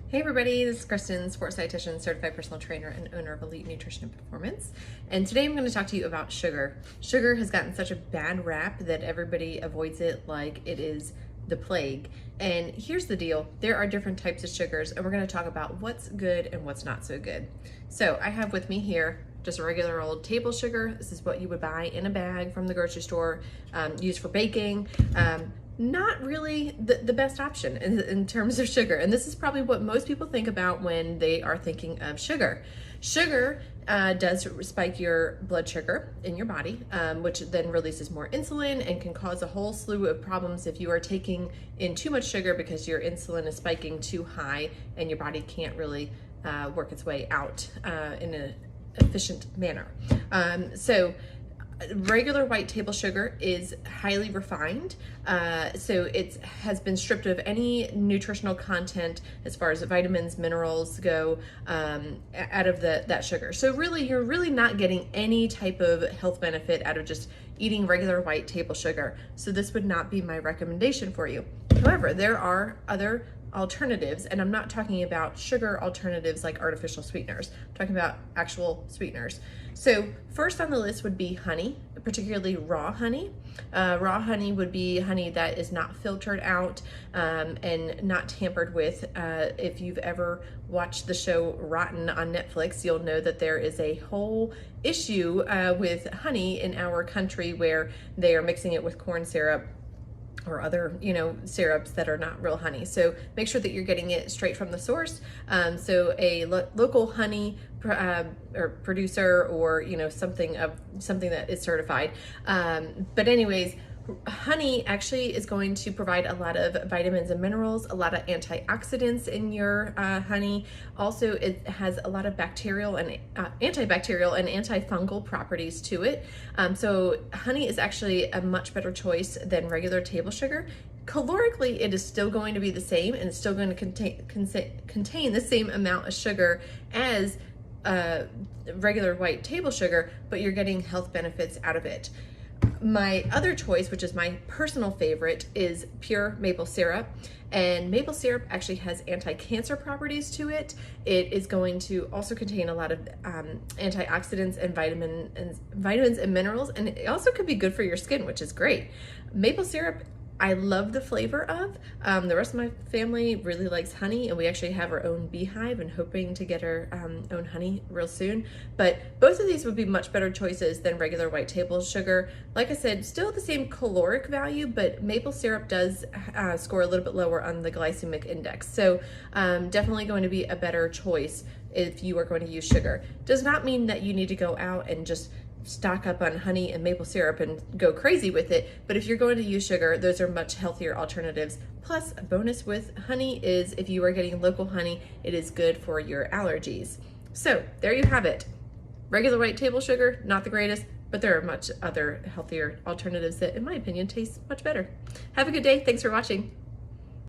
Hey everybody, this is Kristen, sports dietitian, certified personal trainer, and owner of Elite Nutrition and Performance. And today I'm going to talk to you about sugar. Sugar has gotten such a bad rap that everybody avoids it like it is the plague. And here's the deal, there are different types of sugars, and we're going to talk about what's good and what's not so good. So I have with me here just a regular old table sugar. This is what you would buy in a bag from the grocery store, used for baking. Not really the best option in terms of sugar. And this is probably what most people think about when they are thinking of sugar. Sugar does spike your blood sugar in your body, which then releases more insulin and can cause a whole slew of problems if you are taking in too much sugar because your insulin is spiking too high and your body can't really work its way out in an efficient manner. Regular white table sugar is highly refined, so it has been stripped of any nutritional content as far as vitamins, minerals go out of that sugar. So really, you're really not getting any type of health benefit out of just eating regular white table sugar. So this would not be my recommendation for you. However, there are other alternatives, and I'm not talking about sugar alternatives like artificial sweeteners. I'm talking about actual sweeteners. So first on the list would be honey, particularly raw honey. Raw honey would be honey that is not filtered out and not tampered with. If you've ever watched the show Rotten on Netflix, you'll know that there is a whole issue with honey in our country where they are mixing it with corn syrup or other, syrups that are not real honey. So make sure that you're getting it straight from the source. So a local honey or producer, or something that is certified. But anyways, honey actually is going to provide a lot of vitamins and minerals, a lot of antioxidants in your honey. Also, it has a lot of bacterial and antibacterial and antifungal properties to it. So honey is actually a much better choice than regular table sugar. Calorically, it is still going to be the same, and it's still going to contain the same amount of sugar as regular white table sugar, but you're getting health benefits out of it. My other choice, which is my personal favorite, is pure maple syrup. And maple syrup actually has anti-cancer properties to it. It is going to also contain a lot of antioxidants and vitamins and minerals, and it also could be good for your skin, which is great. Maple syrup, I love the flavor of. The rest of my family really likes honey, and we actually have our own beehive and hoping to get our own honey real soon. But both of these would be much better choices than regular white table sugar. Like I said, still the same caloric value, but maple syrup does score a little bit lower on the glycemic index. So definitely going to be a better choice if you are going to use sugar. Does not mean that you need to go out and just stock up on honey and maple syrup and go crazy with it. But if you're going to use sugar, those are much healthier alternatives. Plus, a bonus with honey is if you are getting local honey, it is good for your allergies. So there you have it. Regular white table sugar, not the greatest, but there are much other healthier alternatives that, in my opinion, taste much better. Have a good day. Thanks for watching.